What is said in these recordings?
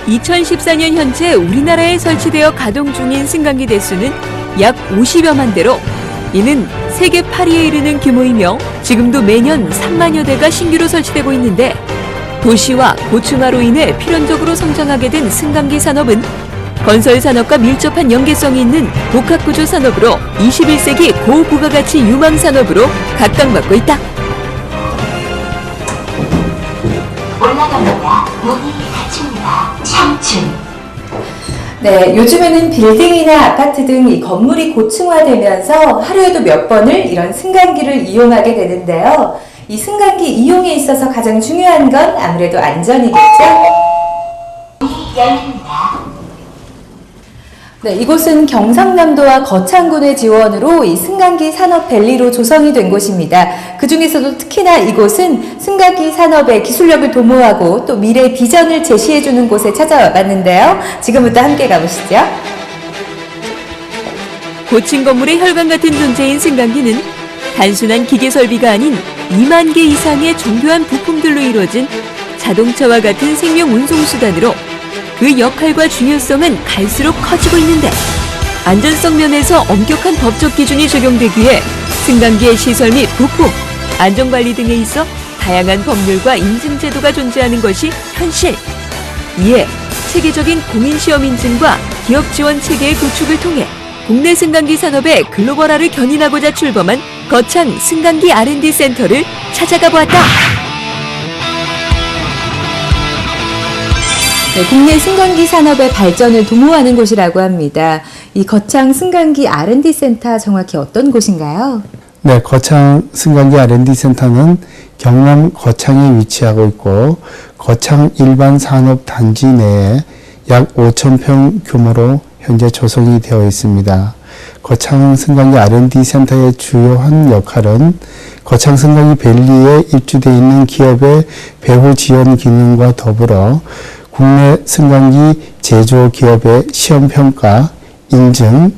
2014년 현재 우리나라에 설치되어 가동 중인 승강기 대수는 약 50여만 대로 이는 세계 8위에 이르는 규모이며 지금도 매년 3만여 대가 신규로 설치되고 있는데 도시와 고층화로 인해 필연적으로 성장하게 된 승강기 산업은 건설 산업과 밀접한 연계성이 있는 복합구조 산업으로 21세기 고부가가치 유망 산업으로 각광받고 있다. 올라갑니다. 문이 닫힙니다. 3층. 네, 요즘에는 빌딩이나 아파트 등 이 건물이 고층화되면서 하루에도 몇 번을 이런 승강기를 이용하게 되는데요. 이 승강기 이용에 있어서 가장 중요한 건 아무래도 안전이겠죠? 문이 열립니다. 네, 이곳은 경상남도와 거창군의 지원으로 이 승강기 산업밸리로 조성이 된 곳입니다. 그 중에서도 특히나 이곳은 승강기 산업의 기술력을 도모하고 또 미래 비전을 제시해주는 곳에 찾아와 봤는데요. 지금부터 함께 가보시죠. 고층 건물의 혈관 같은 존재인 승강기는 단순한 기계 설비가 아닌 2만 개 이상의 정교한 부품들로 이루어진 자동차와 같은 생명 운송수단으로 그 역할과 중요성은 갈수록 커지고 있는데 안전성 면에서 엄격한 법적 기준이 적용되기에 승강기의 시설 및 부품, 안전관리 등에 있어 다양한 법률과 인증 제도가 존재하는 것이 현실. 이에 체계적인 공인시험 인증과 기업 지원 체계의 구축을 통해 국내 승강기 산업의 글로벌화를 견인하고자 출범한 거창 승강기 R&D 센터를 찾아가 보았다. 네, 국내 승강기 산업의 발전을 도모하는 곳이라고 합니다. 이 거창 승강기 R&D 센터 정확히 어떤 곳인가요? 네, 거창 승강기 R&D 센터는 경남 거창에 위치하고 있고 거창 일반 산업 단지 내에 약 5,000평 규모로 현재 조성이 되어 있습니다. 거창 승강기 R&D 센터의 주요한 역할은 거창 승강기 밸리에 입주되어 있는 기업의 배후 지원 기능과 더불어 국내 승강기 제조 기업의 시험평가, 인증,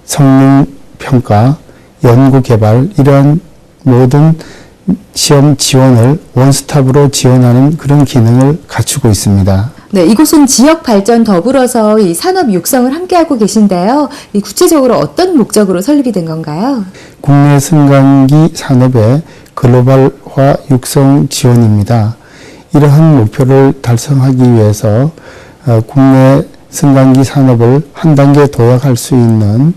성능평가, 연구개발 이러한 모든 시험 지원을 원스톱으로 지원하는 그런 기능을 갖추고 있습니다. 네, 이곳은 지역 발전 더불어서 이 산업 육성을 함께하고 계신데요. 이 구체적으로 어떤 목적으로 설립이 된 건가요? 국내 승강기 산업의 글로벌화 육성 지원입니다. 이러한 목표를 달성하기 위해서 국내 승강기 산업을 한 단계 도약할 수 있는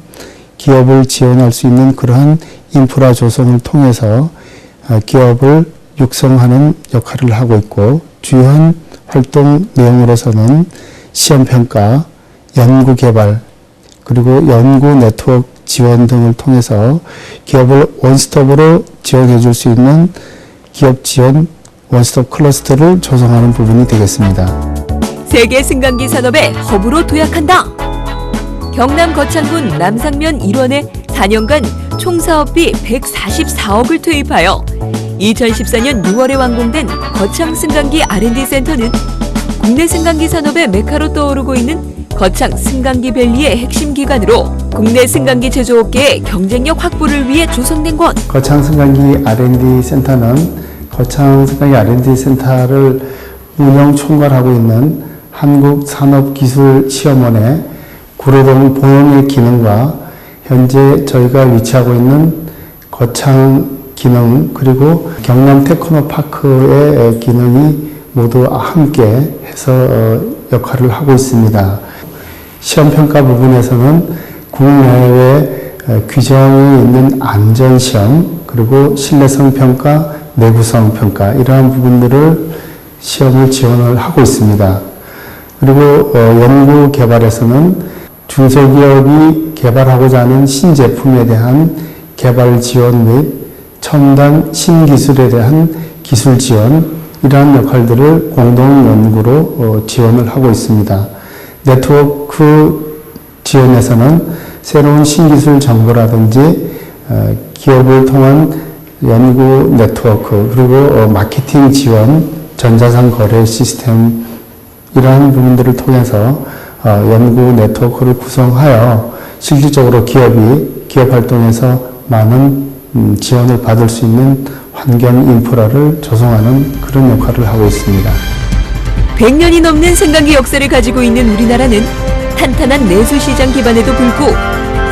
기업을 지원할 수 있는 그러한 인프라 조성을 통해서 기업을 육성하는 역할을 하고 있고 주요한 활동 내용으로서는 시험평가, 연구개발, 그리고 연구 네트워크 지원 등을 통해서 기업을 원스톱으로 지원해 줄 수 있는 기업 지원 원스톱 클러스터를 조성하는 부분이 되겠습니다. 세계 승강기 산업의 허브로 도약한다. 경남 거창군 남상면 1원에 4년간 총 사업비 144억을 투입하여 2014년 6월에 완공된 거창 승강기 R&D 센터는 국내 승강기 산업의 메카로 떠오르고 있는 거창 승강기 밸리의 핵심 기관으로 국내 승강기 제조업계의 경쟁력 확보를 위해 조성된 곳. 거창 승강기 R&D 센터는 거창 승강기 R&D 센터를 운영 총괄하고 있는 한국산업기술시험원의 구로동 본원의 기능과 현재 저희가 위치하고 있는 거창 기능 그리고 경남 테크노파크의 기능이 모두 함께 해서 역할을 하고 있습니다. 시험평가 부분에서는 국내외 규정이 있는 안전시험 그리고 신뢰성 평가, 내구성 평가 이러한 부분들을 시험을 지원을 하고 있습니다. 그리고 연구 개발에서는 중소기업이 개발하고자 하는 신제품에 대한 개발 지원 및 첨단 신기술에 대한 기술 지원 이러한 역할들을 공동 연구로 지원을 하고 있습니다. 네트워크 지원에서는 새로운 신기술 정보라든지 기업을 통한 연구 네트워크 그리고 마케팅 지원, 전자상 거래 시스템 이러한 부분들을 통해서 연구 네트워크를 구성하여 실질적으로 기업이 기업 활동에서 많은 지원을 받을 수 있는 환경 인프라를 조성하는 그런 역할을 하고 있습니다. 100년이 넘는 승강기 역사를 가지고 있는 우리나라는 탄탄한 내수시장 기반에도 불구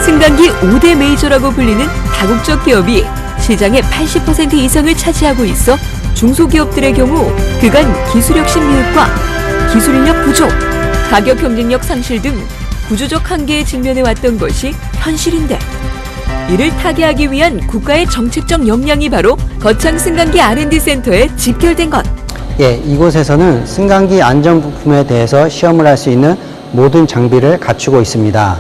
승강기 5대 메이저라고 불리는 다국적 기업이 시장의 80% 이상을 차지하고 있어 중소기업들의 경우 그간 기술혁신 미흡과 기술 인력 부족, 가격 경쟁력 상실 등 구조적 한계에 직면해왔던 것이 현실인데 이를 타개하기 위한 국가의 정책적 역량이 바로 거창 승강기 R&D 센터에 집결된 것. 예, 이곳에서는 승강기 안전 부품에 대해서 시험을 할 수 있는 모든 장비를 갖추고 있습니다.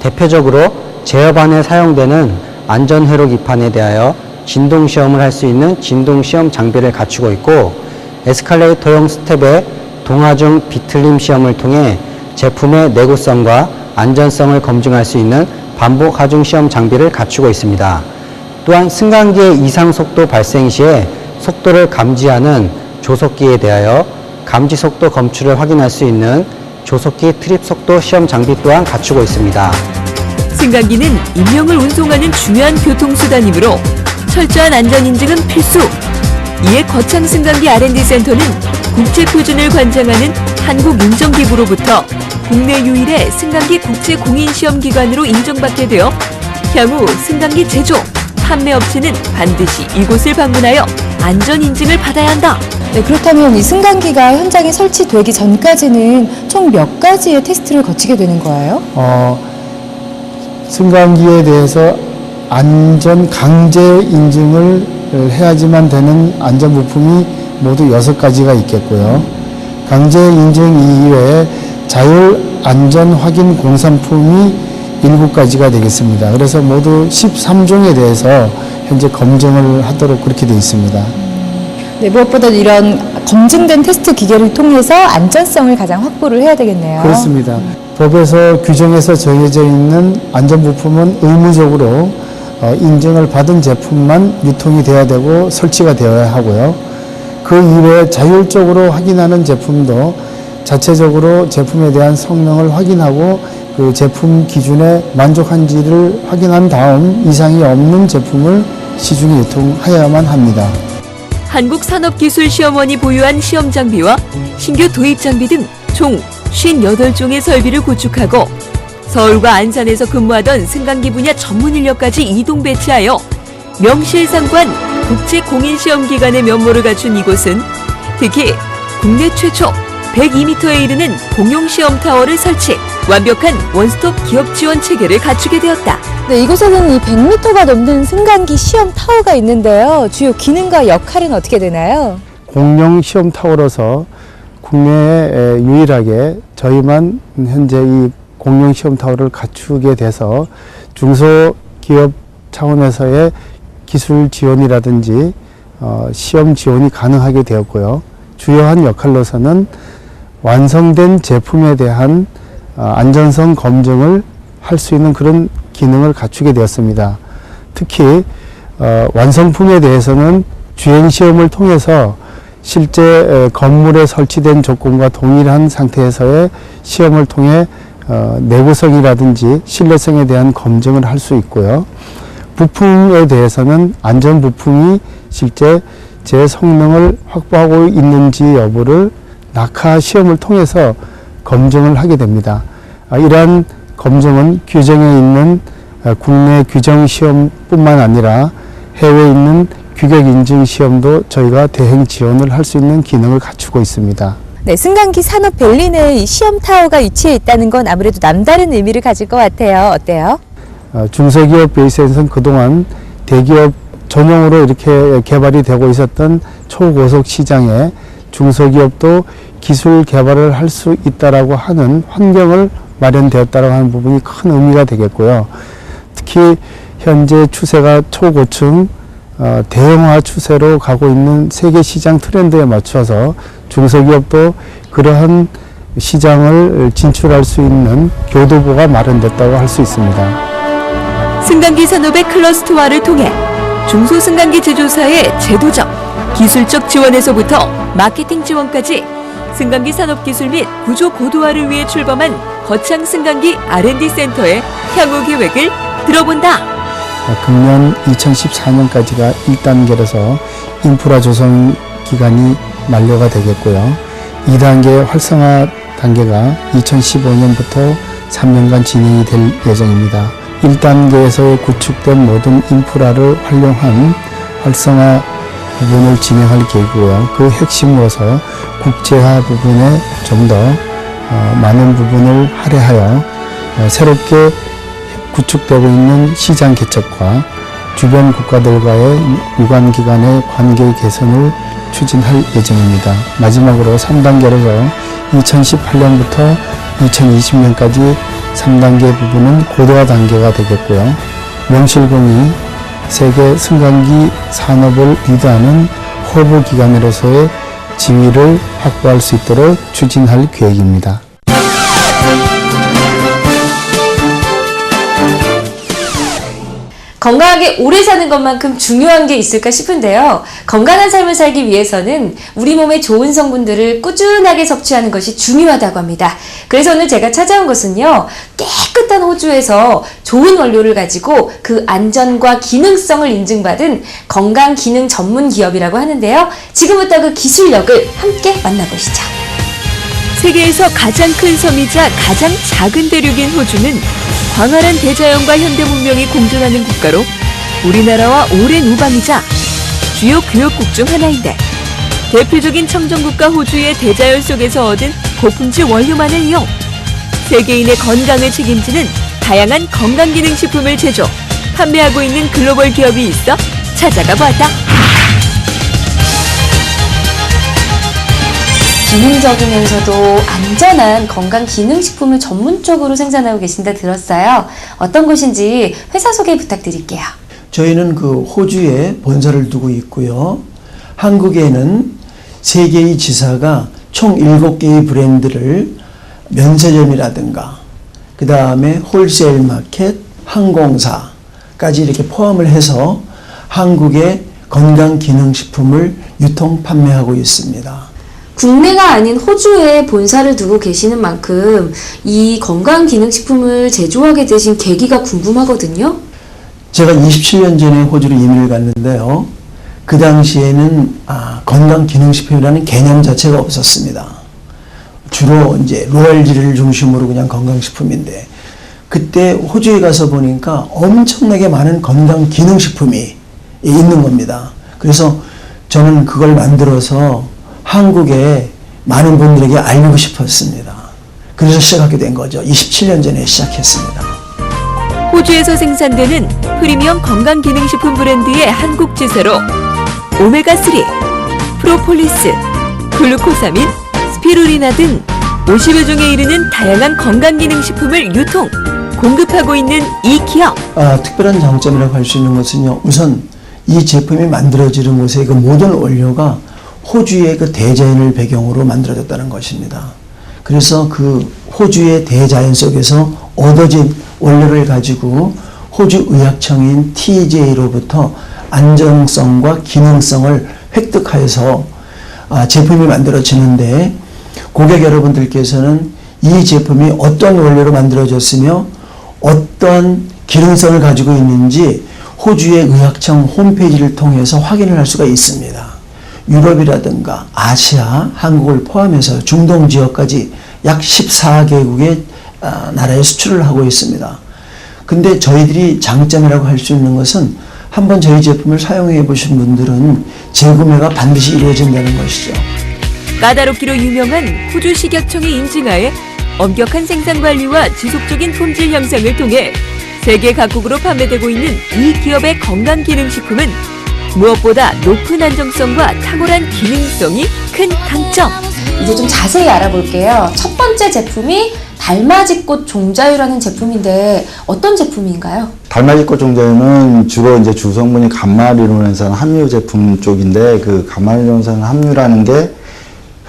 대표적으로 제어반에 사용되는 안전 회로 기판에 대하여 진동 시험을 할 수 있는 진동 시험 장비를 갖추고 있고, 에스컬레이터용 스텝의 동하중 비틀림 시험을 통해 제품의 내구성과 안전성을 검증할 수 있는 반복 하중 시험 장비를 갖추고 있습니다. 또한 승강기의 이상 속도 발생 시에 속도를 감지하는 조속기에 대하여 감지 속도 검출을 확인할 수 있는 조속기 트립 속도 시험 장비 또한 갖추고 있습니다. 승강기는 인명을 운송하는 중요한 교통수단이므로 철저한 안전인증은 필수. 이에 거창 승강기 R&D 센터는 국제표준을 관장하는 한국인정기구로부터 국내 유일의 승강기 국제공인시험기관으로 인정받게 되어 향후 승강기 제조, 판매 업체는 반드시 이곳을 방문하여 안전인증을 받아야 한다. 네, 그렇다면 이 승강기가 현장에 설치되기 전까지는 총 몇 가지의 테스트를 거치게 되는 거예요? 승강기에 대해서 안전 강제 인증을 해야지만 되는 안전 부품이 모두 6가지가 있겠고요. 강제 인증 이외에 자율 안전 확인 공산품이 7가지가 되겠습니다. 그래서 모두 13종에 대해서 현재 검증을 하도록 그렇게 되어 있습니다. 네, 무엇보다 이런 검증된 테스트 기계를 통해서 안전성을 가장 확보를 해야 되겠네요. 그렇습니다. 법에서 규정해서 정해져 있는 안전부품은 의무적으로 인증을 받은 제품만 유통이 되어야 되고 설치가 되어야 하고요. 그 이외에 자율적으로 확인하는 제품도 자체적으로 제품에 대한 성능을 확인하고 그 제품 기준에 만족한지를 확인한 다음 이상이 없는 제품을 시중에 유통하여야만 합니다. 한국산업기술시험원이 보유한 시험 장비와 신규 도입 장비 등 총 58종의 설비를 구축하고 서울과 안산에서 근무하던 승강기 분야 전문 인력까지 이동 배치하여 명실상부한 국제공인시험기관의 면모를 갖춘 이곳은 특히 국내 최초 102m에 이르는 공용시험 타워를 설치, 완벽한 원스톱 기업 지원 체계를 갖추게 되었다. 네, 이곳에는 이 100m가 넘는 승강기 시험 타워가 있는데요. 주요 기능과 역할은 어떻게 되나요? 공용 시험 타워로서 국내에 유일하게 저희만 현재 이 공용 시험 타워를 갖추게 돼서 중소기업 차원에서의 기술 지원이라든지 시험 지원이 가능하게 되었고요. 주요한 역할로서는 완성된 제품에 대한 안전성 검증을 할 수 있는 그런 기능을 갖추게 되었습니다. 특히 완성품에 대해서는 주행시험을 통해서 실제 건물에 설치된 조건과 동일한 상태에서의 시험을 통해 내구성이라든지 신뢰성에 대한 검증을 할 수 있고요. 부품에 대해서는 안전 부품이 실제 제 성능을 확보하고 있는지 여부를 낙하 시험을 통해서 검증을 하게 됩니다. 이러한 검증은 규정에 있는 국내 규정 시험뿐만 아니라 해외에 있는 규격 인증 시험도 저희가 대행 지원을 할 수 있는 기능을 갖추고 있습니다. 네, 승강기 산업밸리 내에 이 시험 타워가 위치해 있다는 건 아무래도 남다른 의미를 가질 것 같아요. 어때요? 중소기업 베이스에서는 그동안 대기업 전용으로 이렇게 개발이 되고 있었던 초고속 시장에 중소기업도 기술 개발을 할 수 있다라고 하는 환경을 마련되었다라고 하는 부분이 큰 의미가 되겠고요. 특히 현재 추세가 초고층 대형화 추세로 가고 있는 세계 시장 트렌드에 맞춰서 중소기업도 그러한 시장을 진출할 수 있는 교두보가 마련됐다고 할 수 있습니다. 승강기 산업의 클러스터화를 통해 중소승강기 제조사의 제도적, 기술적 지원에서부터 마케팅 지원까지 승강기 산업기술 및 구조 고도화를 위해 출범한 거창 승강기 R&D 센터의 향후 계획을 들어본다. 금년 2014년까지가 1단계로서 인프라 조성 기간이 만료가 되겠고요. 2단계 활성화 단계가 2015년부터 3년간 진행이 될 예정입니다. 1단계에서 구축된 모든 인프라를 활용한 활성화 부분을 진행할 계획이고요. 그 핵심으로서 국제화 부분에 좀 더 많은 부분을 할애하여 새롭게 구축되고 있는 시장 개척과 주변 국가들과의 유관기관의 관계 개선을 추진할 예정입니다. 마지막으로 3단계로서 2018년부터 2020년까지 3단계 부분은 고도화 단계가 되겠고요. 명실공히 세계 승강기 산업을 리드하는 허브 기관으로서의 지위를 확보할 수 있도록 추진할 계획입니다. 건강하게 오래 사는 것만큼 중요한 게 있을까 싶은데요. 건강한 삶을 살기 위해서는 우리 몸에 좋은 성분들을 꾸준하게 섭취하는 것이 중요하다고 합니다. 그래서 오늘 제가 찾아온 것은요. 깨끗한 호주에서 좋은 원료를 가지고 그 안전과 기능성을 인증받은 건강기능 전문 기업이라고 하는데요. 지금부터 그 기술력을 함께 만나보시죠. 세계에서 가장 큰 섬이자 가장 작은 대륙인 호주는 광활한 대자연과 현대 문명이 공존하는 국가로 우리나라와 오랜 우방이자 주요 교역국 중 하나인데 대표적인 청정국가 호주의 대자연 속에서 얻은 고품질 원료만을 이용 세계인의 건강을 책임지는 다양한 건강기능식품을 제조, 판매하고 있는 글로벌 기업이 있어 찾아가 보았다. 기능적이면서도 안전한 건강기능식품을 전문적으로 생산하고 계신다 들었어요. 어떤 곳인지 회사 소개 부탁드릴게요. 저희는 그 호주에 본사를 두고 있고요. 한국에는 3개의 지사가 총 7개의 브랜드를 면세점이라든가 그 다음에 홀세일 마켓, 항공사까지 이렇게 포함을 해서 한국의 건강기능식품을 유통 판매하고 있습니다. 국내가 아닌 호주에 본사를 두고 계시는 만큼 이 건강기능식품을 제조하게 되신 계기가 궁금하거든요. 제가 27년 전에 호주로 이민을 갔는데요. 그 당시에는 건강기능식품이라는 개념 자체가 없었습니다. 주로 이제 로열지를 중심으로 그냥 건강식품인데 그때 호주에 가서 보니까 엄청나게 많은 건강기능식품이 있는 겁니다. 그래서 저는 그걸 만들어서 한국에 많은 분들에게 알리고 싶었습니다. 그래서 시작하게 된 거죠. 27년 전에 시작했습니다. 호주에서 생산되는 프리미엄 건강기능식품 브랜드의 한국 지사로 오메가3, 프로폴리스, 글루코사민, 스피루리나 등 50여 종에 이르는 다양한 건강기능식품을 유통, 공급하고 있는 이 기업. 특별한 장점이라고 할 수 있는 것은요. 우선 이 제품이 만들어지는 곳의 그 모든 원료가 호주의 그 대자연을 배경으로 만들어졌다는 것입니다. 그래서 그 호주의 대자연 속에서 얻어진 원료를 가지고 호주 의학청인 TJ로부터 안정성과 기능성을 획득하여서 제품이 만들어지는데 고객 여러분들께서는 이 제품이 어떤 원료로 만들어졌으며 어떤 기능성을 가지고 있는지 호주의 의학청 홈페이지를 통해서 확인을 할 수가 있습니다. 유럽이라든가 아시아, 한국을 포함해서 중동 지역까지 약 14개국의 나라에 수출을 하고 있습니다. 근데 저희들이 장점이라고 할 수 있는 것은 한번 저희 제품을 사용해 보신 분들은 재구매가 반드시 이루어진다는 것이죠. 까다롭기로 유명한 호주 식약청의 인증하에 엄격한 생산관리와 지속적인 품질 향상을 통해 세계 각국으로 판매되고 있는 이 기업의 건강기능식품은 무엇보다 높은 안정성과 탁월한 기능성이 큰 강점. 이제 좀 자세히 알아볼게요. 첫 번째 제품이 달맞이꽃 종자유라는 제품인데 어떤 제품인가요? 달맞이꽃 종자유는 주로 이제 주성분이 감마리론산 함유 제품 쪽인데 그 감마리론산 함유라는 게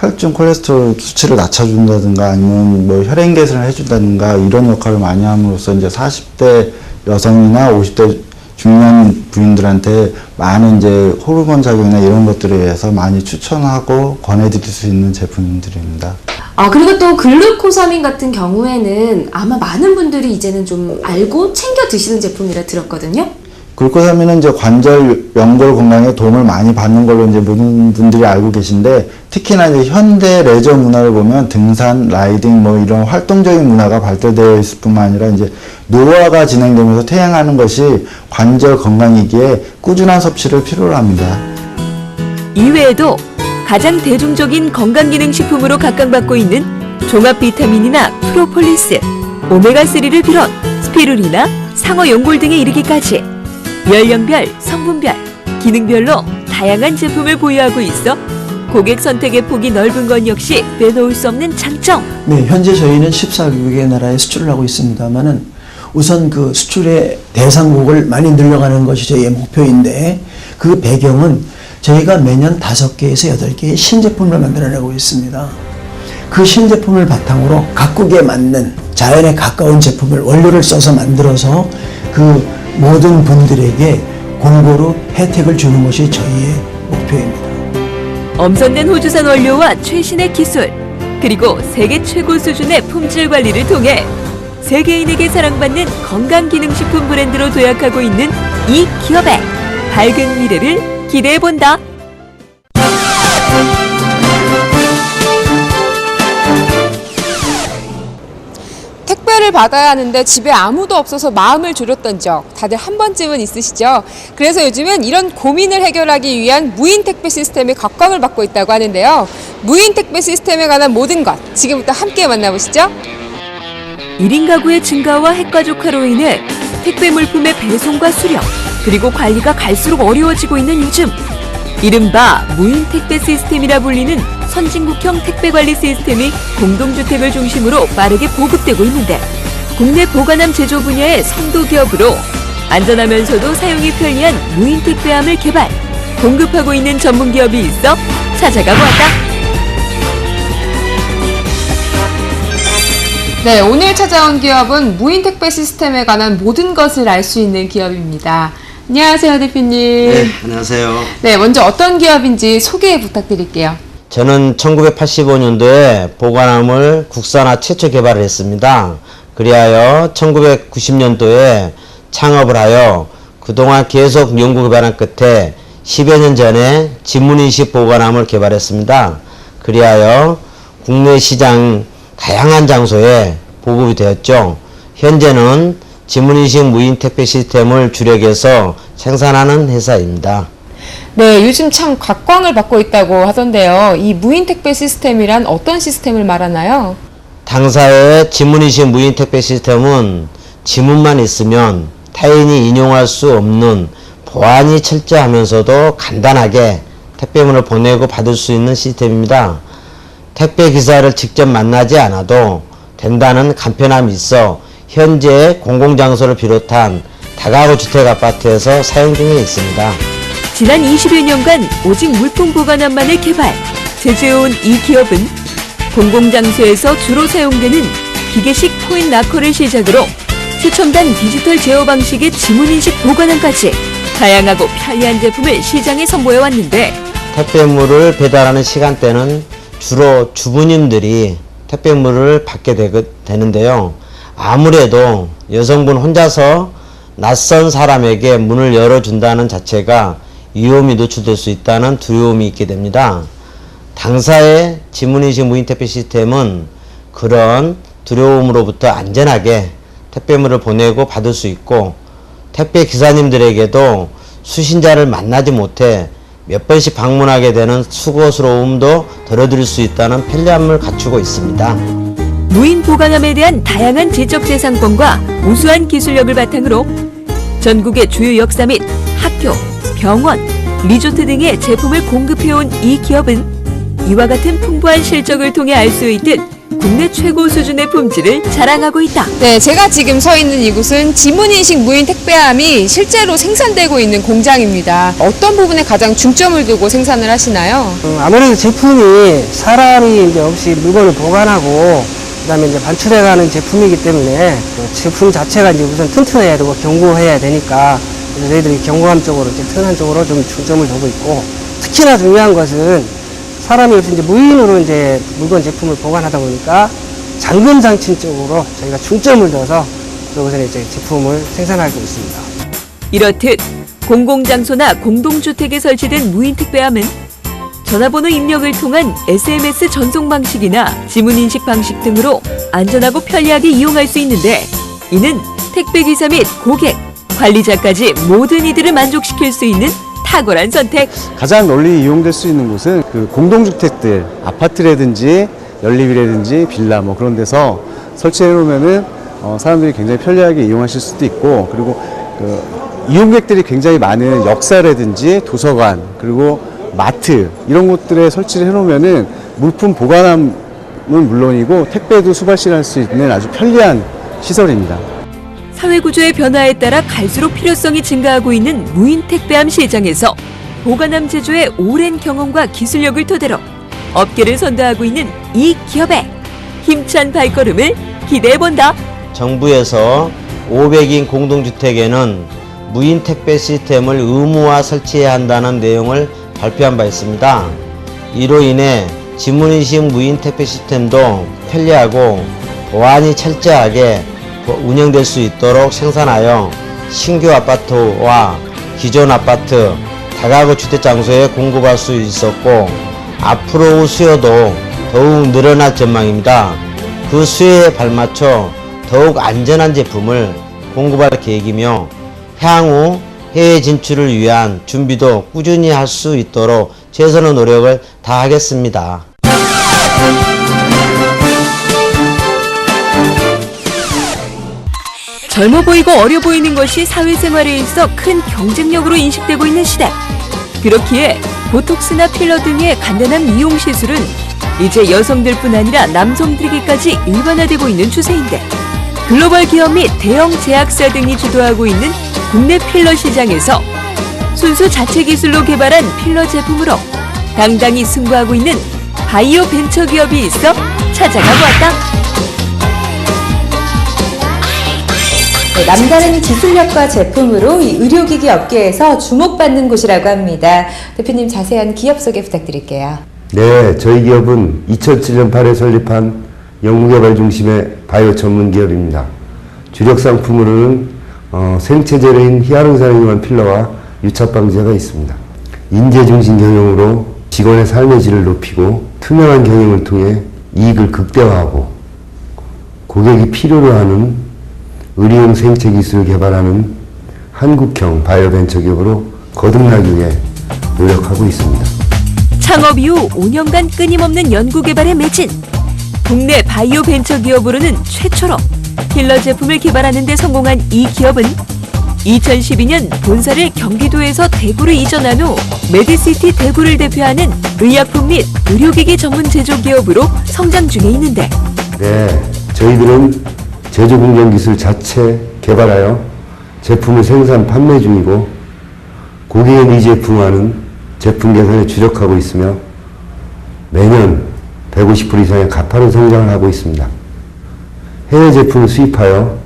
혈중 콜레스테롤 수치를 낮춰준다든가 아니면 뭐 혈행 개선을 해준다든가 이런 역할을 많이 함으로써 이제 40대 여성이나 50대 중년 부인들한테 많은 이제 호르몬 작용이나 이런 것들에 의해서 많이 추천하고 권해드릴 수 있는 제품들입니다. 그리고 또 글루코사민 같은 경우에는 아마 많은 분들이 이제는 좀 알고 챙겨 드시는 제품이라 들었거든요. 글루코사민은 이제 관절, 연골 건강에 도움을 많이 받는 걸로 이제 모든 분들이 알고 계신데, 특히나 이제 현대 레저 문화를 보면 등산, 라이딩 뭐 이런 활동적인 문화가 발달되어 있을 뿐만 아니라 이제 노화가 진행되면서 퇴행하는 것이 관절 건강이기에 꾸준한 섭취를 필요로 합니다. 이외에도 가장 대중적인 건강기능식품으로 각광받고 있는 종합 비타민이나 프로폴리스, 오메가3를 비롯 스피루리나 상어 연골 등에 이르기까지 연령별, 성분별, 기능별로 다양한 제품을 보유하고 있어 고객 선택의 폭이 넓은 건 역시 빼놓을 수 없는 장점. 네, 현재 저희는 14개국의 나라에 수출을 하고 있습니다만은 우선 그 수출의 대상국을 많이 늘려가는 것이 저희의 목표인데, 그 배경은 저희가 매년 5개에서 8개의 신제품을 만들어내고 있습니다. 그 신제품을 바탕으로 각국에 맞는 자연에 가까운 제품을 원료를 써서 만들어서 그 모든 분들에게 골고루 혜택을 주는 것이 저희의 목표입니다. 엄선된 호주산 원료와 최신의 기술, 그리고 세계 최고 수준의 품질 관리를 통해 세계인에게 사랑받는 건강기능식품 브랜드로 도약하고 있는 이 기업의 밝은 미래를 기대해본다. 택배를 받아야 하는데 집에 아무도 없어서 마음을 졸였던 적 다들 한 번쯤은 있으시죠? 그래서 요즘은 이런 고민을 해결하기 위한 무인 택배 시스템이 각광을 받고 있다고 하는데요. 무인 택배 시스템에 관한 모든 것 지금부터 함께 만나보시죠. 1인 가구의 증가와 핵가족화로 인해 택배 물품의 배송과 수령, 그리고 관리가 갈수록 어려워지고 있는 요즘, 이른바 무인 택배 시스템이라 불리는 선진국형 택배 관리 시스템이 공동주택을 중심으로 빠르게 보급되고 있는데, 국내 보관함 제조 분야의 선도 기업으로 안전하면서도 사용이 편리한 무인 택배함을 개발, 공급하고 있는 전문 기업이 있어 찾아가 보았다. 네, 오늘 찾아온 기업은 무인 택배 시스템에 관한 모든 것을 알 수 있는 기업입니다. 안녕하세요, 대표님. 네, 안녕하세요. 네, 먼저 어떤 기업인지 소개 부탁드릴게요. 저는 1985년도에 보관함을 국산화 최초 개발을 했습니다. 그리하여 1990년도에 창업을 하여 그동안 계속 연구 개발한 끝에 10여 년 전에 지문인식 보관함을 개발했습니다. 그리하여 국내 시장 다양한 장소에 보급이 되었죠. 현재는 지문인식 무인 택배 시스템을 주력해서 생산하는 회사입니다. 네, 요즘 참 각광을 받고 있다고 하던데요. 이 무인 택배 시스템이란 어떤 시스템을 말하나요? 당사의 지문인식 무인 택배 시스템은 지문만 있으면 타인이 인용할 수 없는 보안이 철저하면서도 간단하게 택배물을 보내고 받을 수 있는 시스템입니다. 택배 기사를 직접 만나지 않아도 된다는 간편함이 있어 현재 공공장소를 비롯한 다가구 주택 아파트에서 사용 중에 있습니다. 지난 20여 년간 오직 물품 보관함만을 개발, 제조해온 이 기업은 공공장소에서 주로 사용되는 기계식 코인 락커를 시작으로 최첨단 디지털 제어 방식의 지문인식 보관함까지 다양하고 편리한 제품을 시장에 선보여왔는데, 택배물을 배달하는 시간대는 주로 주부님들이 택배물을 받게 되는데요. 아무래도 여성분 혼자서 낯선 사람에게 문을 열어준다는 자체가 위험이 노출될 수 있다는 두려움이 있게 됩니다. 당사의 지문인식 무인 택배 시스템은 그런 두려움으로부터 안전하게 택배물을 보내고 받을 수 있고, 택배 기사님들에게도 수신자를 만나지 못해 몇 번씩 방문하게 되는 수고스러움도 덜어드릴 수 있다는 편리함을 갖추고 있습니다. 무인 보관함에 대한 다양한 지적 재산권과 우수한 기술력을 바탕으로 전국의 주요 역사 및 학교, 병원, 리조트 등의 제품을 공급해온 이 기업은 이와 같은 풍부한 실적을 통해 알 수 있듯 국내 최고 수준의 품질을 자랑하고 있다. 네, 제가 지금 서 있는 이곳은 지문인식 무인 택배함이 실제로 생산되고 있는 공장입니다. 어떤 부분에 가장 중점을 두고 생산을 하시나요? 아무래도 제품이 사람이 이제 없이 물건을 보관하고 그다음에 이제 반출해가는 제품이기 때문에 제품 자체가 이제 우선 튼튼해야 되고 견고해야 되니까 그래서 저희들이 견고함 쪽으로, 튼튼한 쪽으로 좀 중점을 두고 있고, 특히나 중요한 것은 사람이 없이 이제 무인으로 이제 물건 제품을 보관하다 보니까 잠금 장치 쪽으로 저희가 중점을 둬서 그곳에 이제 제품을 생산하고 있습니다. 이렇듯 공공장소나 공동주택에 설치된 무인 택배함은 전화번호 입력을 통한 SMS 전송 방식이나 지문인식 방식 등으로 안전하고 편리하게 이용할 수 있는데, 이는 택배기사 및 고객, 관리자까지 모든 이들을 만족시킬 수 있는 탁월한 선택. 가장 널리 이용될 수 있는 곳은 그 공동주택들, 아파트라든지 연립이라든지 빌라 뭐 그런 데서 설치해 놓으면은 사람들이 굉장히 편리하게 이용하실 수도 있고, 그리고 그 이용객들이 굉장히 많은 역사라든지 도서관, 그리고 마트 이런 곳들에 설치를 해 놓으면은 물품 보관함은 물론이고 택배도 수발실할 수 있는 아주 편리한 시설입니다. 사회구조의 변화에 따라 갈수록 필요성이 증가하고 있는 무인 택배함 시장에서 보관함 제조의 오랜 경험과 기술력을 토대로 업계를 선도하고 있는 이 기업의 힘찬 발걸음을 기대해본다. 정부에서 500인 공동주택에는 무인 택배 시스템을 의무화 설치해야 한다는 내용을 발표한 바 있습니다. 이로 인해 지문인식 무인 택배 시스템도 편리하고 보안이 철저하게 운영될 수 있도록 생산하여 신규 아파트와 기존 아파트, 다가구 주택 장소에 공급할 수 있었고, 앞으로 수요도 더욱 늘어날 전망입니다. 그 수요에 발맞춰 더욱 안전한 제품을 공급할 계획이며, 향후 해외 진출을 위한 준비도 꾸준히 할 수 있도록 최선의 노력을 다하겠습니다. 젊어 보이고 어려 보이는 것이 사회생활에 있어 큰 경쟁력으로 인식되고 있는 시대. 그렇기에 보톡스나 필러 등의 간단한 미용 시술은 이제 여성들뿐 아니라 남성들에게까지 일반화되고 있는 추세인데, 글로벌 기업 및 대형 제약사 등이 주도하고 있는 국내 필러 시장에서 순수 자체 기술로 개발한 필러 제품으로 당당히 승부하고 있는 바이오 벤처 기업이 있어 찾아가 보았다. 네, 남다른 기술력과 제품으로 이 의료기기 업계에서 주목받는 곳이라고 합니다. 대표님 자세한 기업 소개 부탁드릴게요. 네, 저희 기업은 2007년 8회 설립한 연구개발 중심의 바이오 전문 기업입니다. 주력 상품으로는 생체제로인 히알루론산을 이용한 필러와 유착 방지제가 있습니다. 인재 중심 경영으로 직원의 삶의 질을 높이고 투명한 경영을 통해 이익을 극대화하고 고객이 필요로 하는 의료용 생체 기술을 개발하는 한국형 바이오 벤처 기업으로 거듭나기 위해 노력하고 있습니다. 창업 이후 5년간 끊임없는 연구개발에 매진. 국내 바이오 벤처 기업으로는 최초로 필러 제품을 개발하는 데 성공한 이 기업은 2012년 본사를 경기도에서 대구로 이전한 후 메디시티 대구를 대표하는 의약품 및 의료기기 전문 제조 기업으로 성장 중에 있는데, 네, 저희들은 제조 공정 기술 자체 개발하여 제품을 생산 판매 중이고, 고객의 니즈에 부응하는 제품 개선에 주력하고 있으며 매년 150% 이상의 가파른 성장을 하고 있습니다. 해외 제품을 수입하여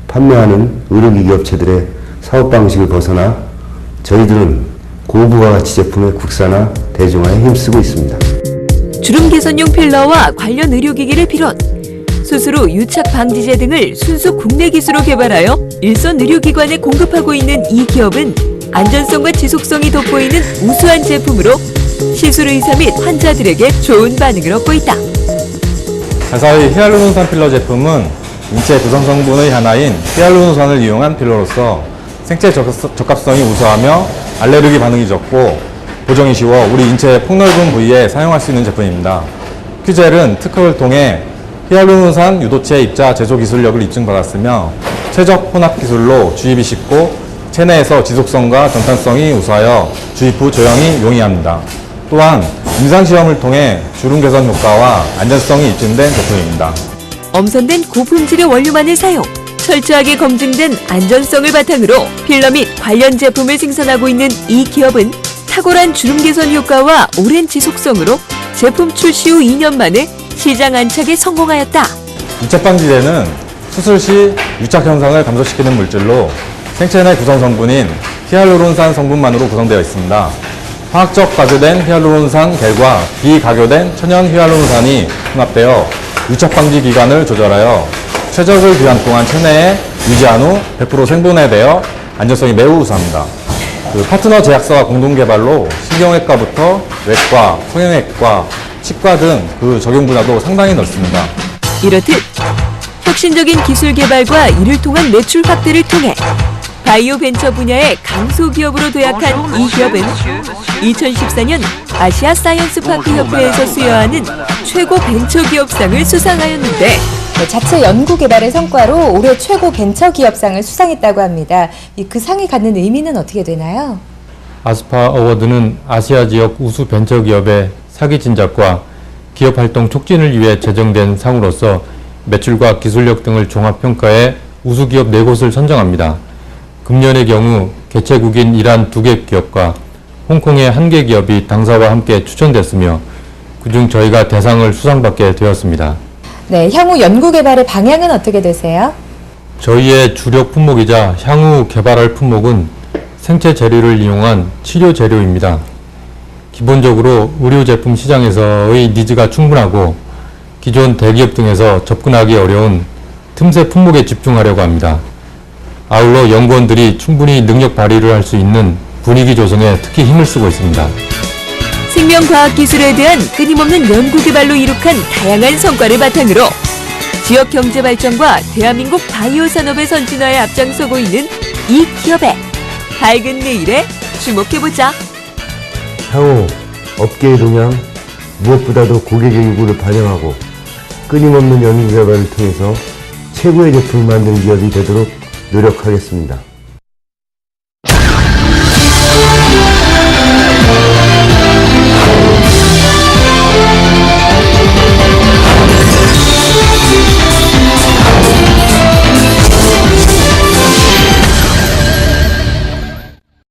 판매하는 의료기기 업체들의 사업 방식을 벗어나 저희들은 고부가 가치 제품의 국산화, 대중화에 힘쓰고 있습니다. 주름 개선용 필러와 관련 의료기기를 비롯 수술 후 유착 방지제 등을 순수 국내 기술로 개발하여 일선 의료기관에 공급하고 있는 이 기업은 안전성과 지속성이 돋보이는 우수한 제품으로 시술 의사 및 환자들에게 좋은 반응을 얻고 있다. 자사의 히알루론산 필러 제품은 인체 구성 성분의 하나인 히알루론산을 이용한 필러로서 생체 적합성이 우수하며 알레르기 반응이 적고 보정이 쉬워 우리 인체의 폭넓은 부위에 사용할 수 있는 제품입니다. 큐젤은 특허를 통해 히알루론산 유도체 입자 제조 기술력을 입증받았으며 최적 혼합 기술로 주입이 쉽고 체내에서 지속성과 전탄성이 우수하여 주입 후 조형이 용이합니다. 또한 임상시험을 통해 주름 개선 효과와 안전성이 입증된 제품입니다. 엄선된 고품질의 원료만을 사용, 철저하게 검증된 안전성을 바탕으로 필러 및 관련 제품을 생산하고 있는 이 기업은 탁월한 주름 개선 효과와 오랜 지속성으로 제품 출시 후 2년 만에 시장 안착에 성공하였다. 유착 방지제는 수술 시 유착 현상을 감소시키는 물질로 생체 내 구성 성분인 히알루론산 성분만으로 구성되어 있습니다. 화학적 가교된 히알루론산 겔과 비가교된 천연 히알루론산이 혼합되어 유착 방지 기간을 조절하여 최적의 기간 동안 체내에 유지한 후 100% 생분해되어 안전성이 매우 우수합니다. 그 파트너 제약사와 공동 개발로 신경외과부터 외과, 성형외과, 치과 등 그 적용 분야도 상당히 넓습니다. 이렇듯 혁신적인 기술 개발과 이를 통한 매출 확대를 통해 바이오 벤처 분야의 강소 기업으로 도약한 이 기업은 2014년 아시아 사이언스 파크 협회에서 수여하는 최고 벤처 기업상을 수상하였는데 자체 연구 개발의 성과로 올해 최고 벤처 기업상을 수상했다고 합니다. 그 상이 갖는 의미는 어떻게 되나요? 아스파 어워드는 아시아 지역 우수 벤처 기업의 사기 진작과 기업 활동 촉진을 위해 제정된 상으로서 매출과 기술력 등을 종합 평가해 우수 기업 4곳을 선정합니다. 금년의 경우 개최국인 이란 2개 기업과 홍콩의 1개 기업이 당사와 함께 추천됐으며 그중 저희가 대상을 수상받게 되었습니다. 네, 향후 연구 개발의 방향은 어떻게 되세요? 저희의 주력 품목이자 향후 개발할 품목은 생체 재료를 이용한 치료 재료입니다. 기본적으로 의료 제품 시장에서의 니즈가 충분하고 기존 대기업 등에서 접근하기 어려운 틈새 품목에 집중하려고 합니다. 아울러 연구원들이 충분히 능력 발휘를 할 수 있는 분위기 조성에 특히 힘을 쓰고 있습니다. 생명과학기술에 대한 끊임없는 연구개발로 이룩한 다양한 성과를 바탕으로 지역 경제 발전과 대한민국 바이오 산업의 선진화에 앞장서고 있는 이 기업의 밝은 내일에 주목해보자. 향후 업계의 동향, 무엇보다도 고객의 요구를 반영하고 끊임없는 연구개발을 통해서 최고의 제품을 만드는 기업이 되도록 노력하겠습니다.